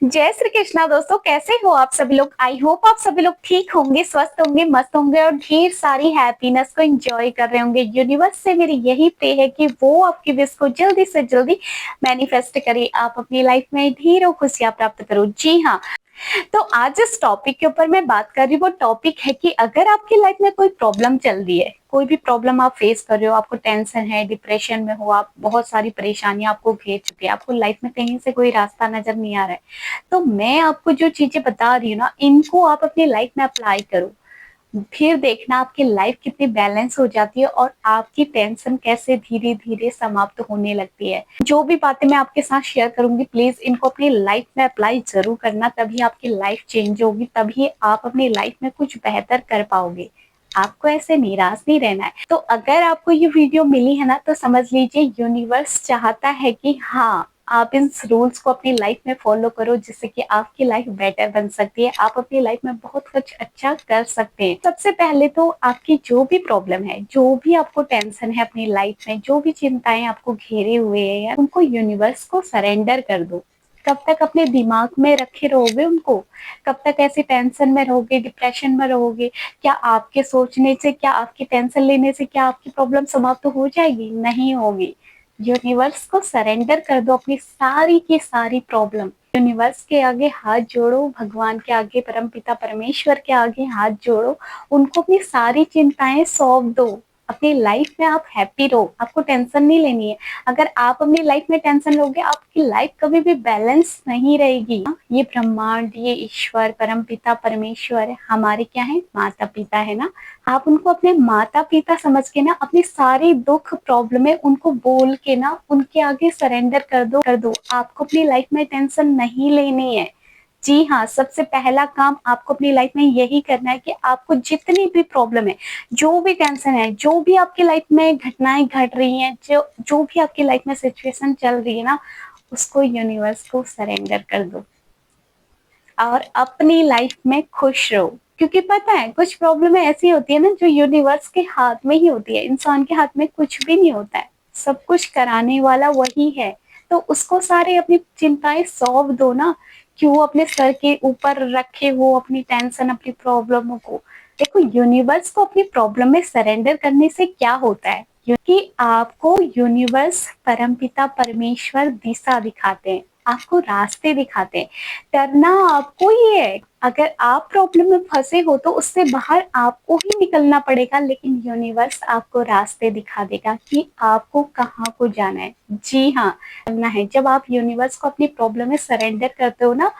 जय श्री कृष्णा दोस्तों, कैसे हो आप सभी लोग। आई होप आप सभी लोग ठीक होंगे, स्वस्थ होंगे, मस्त होंगे और ढेर सारी हैप्पीनेस को एंजॉय कर रहे होंगे। यूनिवर्स से मेरी यही प्रे है कि वो आपकी विश को जल्दी से जल्दी मैनिफेस्ट करे, आप अपनी लाइफ में ढेरों खुशियां प्राप्त करो। जी हाँ, तो आज जिस टॉपिक के ऊपर मैं बात कर रही हूँ वो टॉपिक है कि अगर आपकी लाइफ में कोई प्रॉब्लम चल रही है, कोई भी प्रॉब्लम आप फेस कर रहे हो, आपको टेंशन है, डिप्रेशन में हो आप, बहुत सारी परेशानियां आपको घेर चुकी है, आपको लाइफ में कहीं से कोई रास्ता नजर नहीं आ रहा है, तो मैं आपको जो चीजें बता रही हूँ ना, इनको आप अपनी लाइफ में अप्लाई करो। फिर देखना आपकी लाइफ कितनी बैलेंस हो जाती है और आपकी टेंशन कैसे धीरे धीरे समाप्त होने लगती है। जो भी बातें मैं आपके साथ शेयर करूंगी, प्लीज इनको अपनी लाइफ में अप्लाई जरूर करना, तभी आपकी लाइफ चेंज होगी, तभी आप अपनी लाइफ में कुछ बेहतर कर पाओगे। आपको ऐसे निराश नहीं रहना है। तो अगर आपको ये वीडियो मिली है ना, तो समझ लीजिए यूनिवर्स चाहता है कि हाँ, आप इन रूल्स को अपनी लाइफ में फॉलो करो, जिससे कि आपकी लाइफ बेटर बन सकती है, आप अपनी लाइफ में बहुत कुछ अच्छा कर सकते हैं। सबसे पहले तो आपकी जो भी प्रॉब्लम है, जो भी आपको टेंशन है अपनी लाइफ में, जो भी चिंताएं आपको घेरे हुए हैं, उनको यूनिवर्स को सरेंडर कर दो। कब तक अपने दिमाग में रखे रहोगे उनको, कब तक ऐसी टेंशन में रहोगे, डिप्रेशन में रहोगे। क्या आपके सोचने से, क्या आपकी टेंशन लेने से क्या आपकी प्रॉब्लम समाप्त हो जाएगी? नहीं होगी। यूनिवर्स को सरेंडर कर दो अपनी सारी की सारी प्रॉब्लम। यूनिवर्स के आगे हाथ जोड़ो, भगवान के आगे, परमपिता परमेश्वर के आगे हाथ जोड़ो, उनको अपनी सारी चिंताएं सौंप दो। अपनी लाइफ में आप हैप्पी रहो, आपको टेंशन नहीं लेनी है। अगर आप अपनी लाइफ में टेंशन लोगे, आपकी लाइफ कभी भी बैलेंस नहीं रहेगी। ये ब्रह्मांड, ये ईश्वर, परमपिता परमेश्वर हमारे क्या है, माता पिता है ना। आप उनको अपने माता पिता समझ के ना, अपनी सारी दुख प्रॉब्लम है उनको बोल के ना, उनके आगे सरेंडर कर दो। आपको अपनी लाइफ में टेंशन नहीं लेनी है। जी हाँ, सबसे पहला काम आपको अपनी लाइफ में यही करना है कि आपको जितनी भी प्रॉब्लम है, जो भी टेंशन है, जो भी आपकी लाइफ में घटनाएं घट रही हैं, जो जो भी आपकी लाइफ में सिचुएशन चल रही है ना, उसको यूनिवर्स को सरेंडर कर दो और अपनी लाइफ में खुश रहो। क्योंकि पता है, कुछ प्रॉब्लम ऐसी होती है ना, जो यूनिवर्स के हाथ में ही होती है, इंसान के हाथ में कुछ भी नहीं होता है, सब कुछ कराने वाला वही है। तो उसको सारे अपनी चिंताएं सौंप दो ना। क्यों अपने सर के ऊपर रखे हो अपनी टेंशन, अपनी प्रॉब्लमों को। देखो, यूनिवर्स को अपनी प्रॉब्लम में सरेंडर करने से क्या होता है, क्योंकि आपको यूनिवर्स, परमपिता परमेश्वर दिशा दिखाते हैं, आपको रास्ते दिखाते हैं। करना आपको ही है। अगर आप प्रॉब्लम में फंसे हो तो उससे बाहर आपको ही निकलना पड़ेगा, लेकिन यूनिवर्स आपको रास्ते दिखा देगा कि आपको कहाँ को जाना है। जी हाँ, करना है। जब आप यूनिवर्स को अपनी प्रॉब्लम में सरेंडर करते हो ना,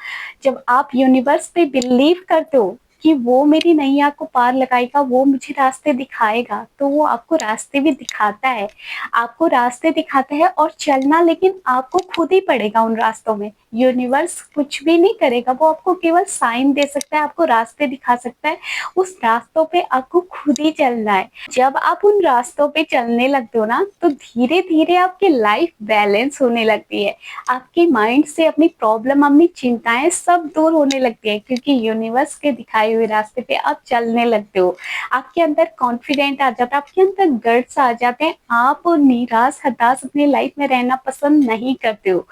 जब आप यूनिवर्स पे बिलीव करते हो कि वो मेरी नैया को पार लगाएगा, वो मुझे रास्ते दिखाएगा, तो वो आपको रास्ते भी दिखाता है। आपको रास्ते दिखाता है और चलना लेकिन आपको खुद ही पड़ेगा उन रास्तों में। यूनिवर्स कुछ भी नहीं करेगा, वो आपको केवल साइन दे सकता है, आपको रास्ते दिखा सकता है। उस रास्तों पे आपको खुद ही चलना है। जब आप उन रास्तों पे चलने लगते हो ना, तो धीरे धीरे आपकी लाइफ बैलेंस होने लगती है। आपके माइंड से अपनी प्रॉब्लम, अपनी चिंताएं सब दूर होने लगती है, क्योंकि यूनिवर्स के दिखाए हुए रास्ते पे आप चलने लगते हो। आपके अंदर कॉन्फिडेंट आ जाता है, आपके अंदर गट्स आ जाते हैं। आप निराश हताश अपनी लाइफ में रहना पसंद नहीं करते हो।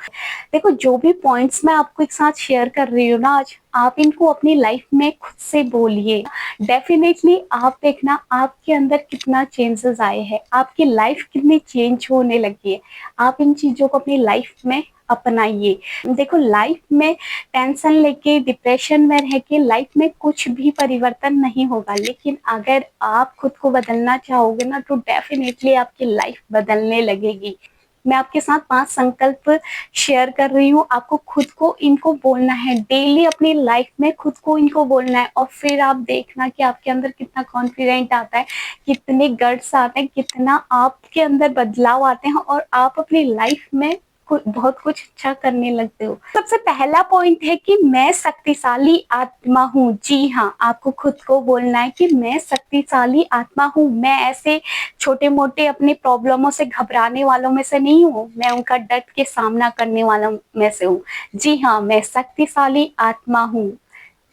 देखो, जो भी पॉइंट्स मैं आपको एक साथ शेयर कर रही हूँ ना आज, आप इनको अपनी लाइफ में खुद से बोलिए। डेफिनेटली आप देखना आपके अंदर कितना चेंजेस आए हैं, आपकी लाइफ कितनी चेंज होने लगी है। आप इन चीजों को अपनी लाइफ में अपनाइए। देखो, लाइफ में टेंशन लेके, डिप्रेशन में रह के लाइफ में कुछ भी परिवर्तन नहीं होगा, लेकिन अगर आप खुद को बदलना चाहोगे ना, तो डेफिनेटली आपकी लाइफ बदलने लगेगी। मैं आपके साथ 5 संकल्प शेयर कर रही हूँ, आपको खुद को इनको बोलना है, डेली अपनी लाइफ में खुद को इनको बोलना है, और फिर आप देखना कि आपके अंदर कितना कॉन्फिडेंट आता है, कितने गट्स आते हैं, कितना आपके अंदर बदलाव आते हैं, और आप अपनी लाइफ में बहुत कुछ अच्छा करने लगते हो। सबसे पहला पॉइंट है कि मैं शक्तिशाली आत्मा हूँ। जी हाँ, आपको खुद को बोलना है कि मैं शक्तिशाली आत्मा हूँ। मैं ऐसे छोटे मोटे अपनी प्रॉब्लमों से घबराने वालों में से नहीं हूँ, मैं उनका डट के सामना करने वालों में से हूँ। जी हाँ, मैं शक्तिशाली आत्मा हूँ।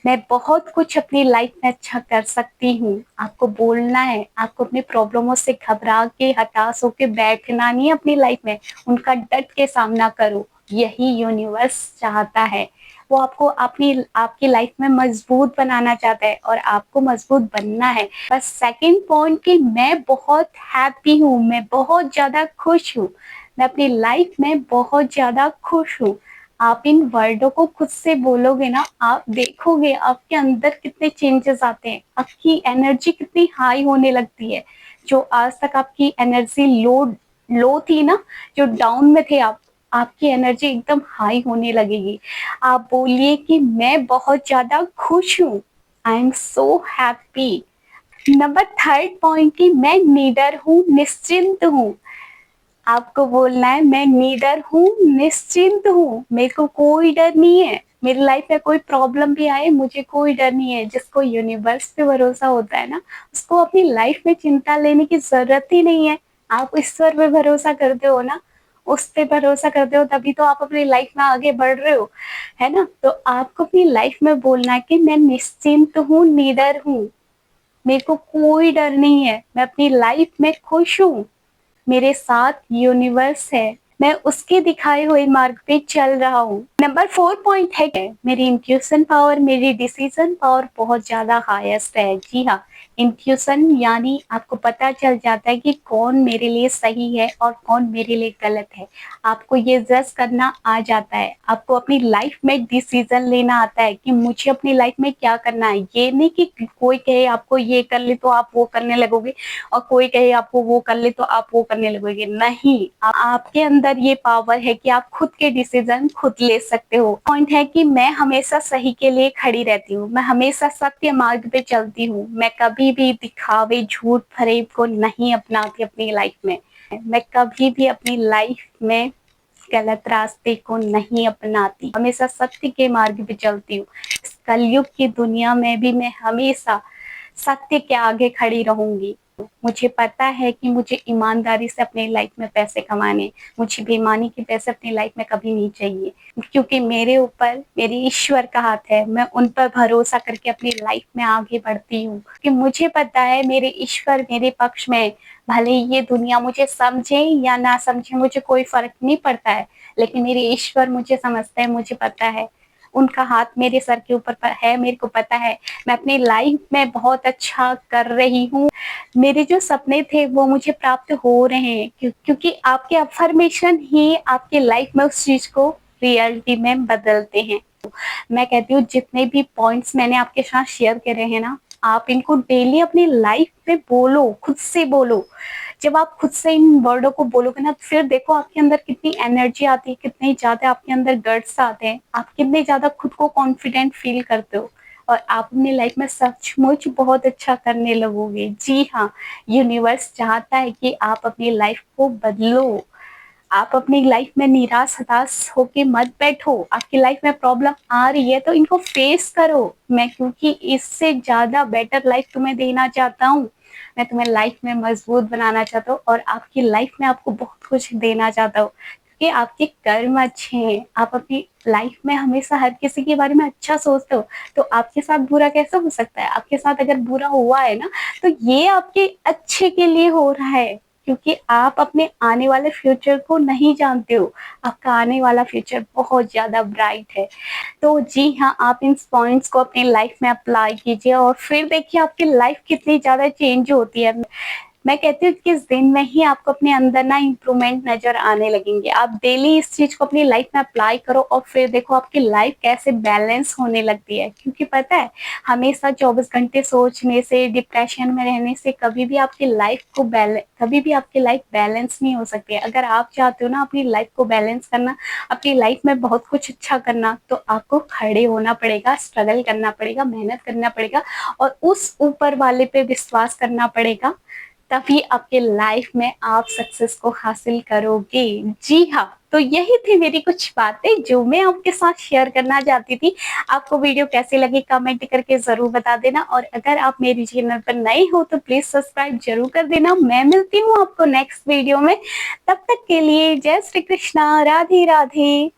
मैं बहुत कुछ अपनी लाइफ में अच्छा कर सकती हूँ। आपको बोलना है, आपको अपनी प्रॉब्लमों से घबरा के, हताश होके बैठना नहीं है अपनी लाइफ में, उनका डट के सामना करो। यही यूनिवर्स चाहता है। वो आपको अपनी आपकी लाइफ में मजबूत बनाना चाहता है और आपको मजबूत बनना है। बस सेकंड पॉइंट कि मैं बहुत हैप्पी हूँ, मैं बहुत ज़्यादा खुश हूँ, मैं अपनी लाइफ में बहुत ज़्यादा खुश हूँ। आप इन वर्डों को खुद से बोलोगे ना, आप देखोगे आपके अंदर कितने चेंजेस आते हैं, आपकी एनर्जी कितनी हाई होने लगती है। जो आज तक आपकी एनर्जी लो लो थी ना, जो डाउन में थे आप, आपकी एनर्जी एकदम हाई होने लगेगी। आप बोलिए कि मैं बहुत ज्यादा खुश हूँ, I am so happy. Number third point की मैं निडर हूँ, निश्चिंत हूँ। आपको बोलना है मैं निडर हूँ, निश्चिंत हूँ, मेरे को कोई डर नहीं है। मेरी लाइफ में कोई प्रॉब्लम भी आए, मुझे कोई डर नहीं है। जिसको यूनिवर्स पे भरोसा होता है ना, उसको अपनी लाइफ में चिंता लेने की जरूरत ही नहीं है। आप ईश्वर पे भरोसा करते हो ना, उस पे भरोसा करते हो, तभी तो आप अपनी लाइफ में आगे बढ़ रहे हो, है ना। तो आपको अपनी लाइफ में बोलना है कि मैं निश्चिंत हूँ, निडर हूँ, मेरे को कोई डर नहीं है, मैं अपनी लाइफ में खुश हूँ, मेरे साथ यूनिवर्स है, मैं उसके दिखाए हुए मार्ग पे चल रहा हूँ। नंबर फोर पॉइंट है कि मेरी इंट्यूशन पावर, मेरी डिसीजन पावर बहुत ज्यादा हाईएस्ट है। जी हाँ, इंट्यूशन यानी आपको पता चल जाता है कि कौन मेरे लिए सही है और कौन मेरे लिए गलत है। आपको ये जज करना आ जाता है, आपको अपनी लाइफ में डिसीजन लेना आता है कि मुझे अपनी लाइफ में क्या करना है। ये नहीं कि कोई कहे आपको ये कर ले तो आप वो करने लगोगे, और कोई कहे आपको वो कर ले तो आप वो करने लगोगे। नहीं, आपके अंदर ये पावर है कि आप खुद के डिसीजन खुद ले सकते हो। पॉइंट है कि मैं हमेशा सही के लिए खड़ी रहती हूँ, मैं हमेशा सत्य मार्ग पे चलती हूँ, मैं कभी भी दिखावे, झूठ फरेब को नहीं अपनाती अपनी लाइफ में। मैं कभी भी अपनी लाइफ में गलत रास्ते को नहीं अपनाती, हमेशा सत्य के मार्ग पे चलती हूँ। इस कलयुग की दुनिया में भी मैं हमेशा सत्य के आगे खड़ी रहूंगी। मुझे पता है कि मुझे ईमानदारी से अपनी लाइफ में पैसे कमाने, मुझे बेईमानी के पैसे अपनी लाइफ में कभी नहीं चाहिए, क्योंकि मेरे ऊपर मेरे ईश्वर का हाथ है। मैं उन पर भरोसा करके अपनी लाइफ में आगे बढ़ती हूँ कि मुझे पता है मेरे ईश्वर मेरे पक्ष में। भले ये दुनिया मुझे समझे या ना समझे, मुझे कोई फर्क नहीं पड़ता है, लेकिन मेरे ईश्वर मुझे समझते हैं, मुझे पता है उनका हाथ मेरे सर के ऊपर है। मेरे को पता है मैं अपनी लाइफ में बहुत अच्छा कर रही हूँ, मेरे जो सपने थे वो मुझे प्राप्त हो रहे हैं, क्योंकि आपके अफर्मेशन ही आपकी लाइफ में उस चीज को रियलिटी में बदलते हैं। मैं कहती हूँ जितने भी पॉइंट्स मैंने आपके साथ शेयर करे हैं ना, आप इनको डेली अपनी लाइफ में बोलो, खुद से बोलो। जब आप खुद से इन वर्डों को बोलोगे ना, फिर देखो आपके अंदर कितनी एनर्जी आती है, कितने ज्यादा आपके अंदर गट्स आते हैं, आप कितने ज्यादा खुद को कॉन्फिडेंट फील करते हो, और आप अपनी लाइफ में सचमुच बहुत अच्छा करने लगोगे। जी हाँ, यूनिवर्स चाहता है कि आप अपनी लाइफ को बदलो। आप अपनी लाइफ में निराश हताश होके मत बैठो। आपकी लाइफ में प्रॉब्लम आ रही है तो इनको फेस करो। मैं क्योंकि इससे ज्यादा बेटर लाइफ तुम्हें देना चाहता हूँ, मैं तुम्हें लाइफ में मजबूत बनाना चाहता हूँ और आपकी लाइफ में आपको बहुत कुछ देना चाहता हूँ, क्योंकि आपके कर्म अच्छे हैं। आप अपनी लाइफ में हमेशा हर किसी के बारे में अच्छा सोचते हो, तो आपके साथ बुरा कैसे हो सकता है। आपके साथ अगर बुरा हुआ है ना, तो ये आपके अच्छे के लिए हो रहा है, क्योंकि आप अपने आने वाले फ्यूचर को नहीं जानते हो। आपका आने वाला फ्यूचर बहुत ज्यादा ब्राइट है। तो जी हाँ, आप इन पॉइंट्स को अपनी लाइफ में अप्लाई कीजिए और फिर देखिए आपकी लाइफ कितनी ज्यादा चेंज होती है। मैं कहती हूँ कि इस दिन में ही आपको अपने अंदर ना इम्प्रूवमेंट नजर आने लगेंगे। आप डेली इस चीज को अपनी लाइफ में अप्लाई करो और फिर देखो आपकी लाइफ कैसे बैलेंस होने लगती है। क्योंकि पता है, हमेशा 24 घंटे सोचने से, डिप्रेशन में रहने से कभी भी आपकी लाइफ बैलेंस नहीं हो सकती है। अगर आप चाहते हो ना अपनी लाइफ को बैलेंस करना, अपनी लाइफ में बहुत कुछ अच्छा करना, तो आपको खड़े होना पड़ेगा, स्ट्रगल करना पड़ेगा, मेहनत करना पड़ेगा और उस ऊपर वाले पे विश्वास करना पड़ेगा। तभी आपके लाइफ में आप सक्सेस को हासिल करोगे। जी हाँ, तो यही थी मेरी कुछ बातें जो मैं आपके साथ शेयर करना चाहती थी। आपको वीडियो कैसी लगी कमेंट करके जरूर बता देना, और अगर आप मेरी चैनल पर नए हो तो प्लीज सब्सक्राइब जरूर कर देना। मैं मिलती हूँ आपको नेक्स्ट वीडियो में, तब तक के लिए जय श्री कृष्णा, राधे राधे।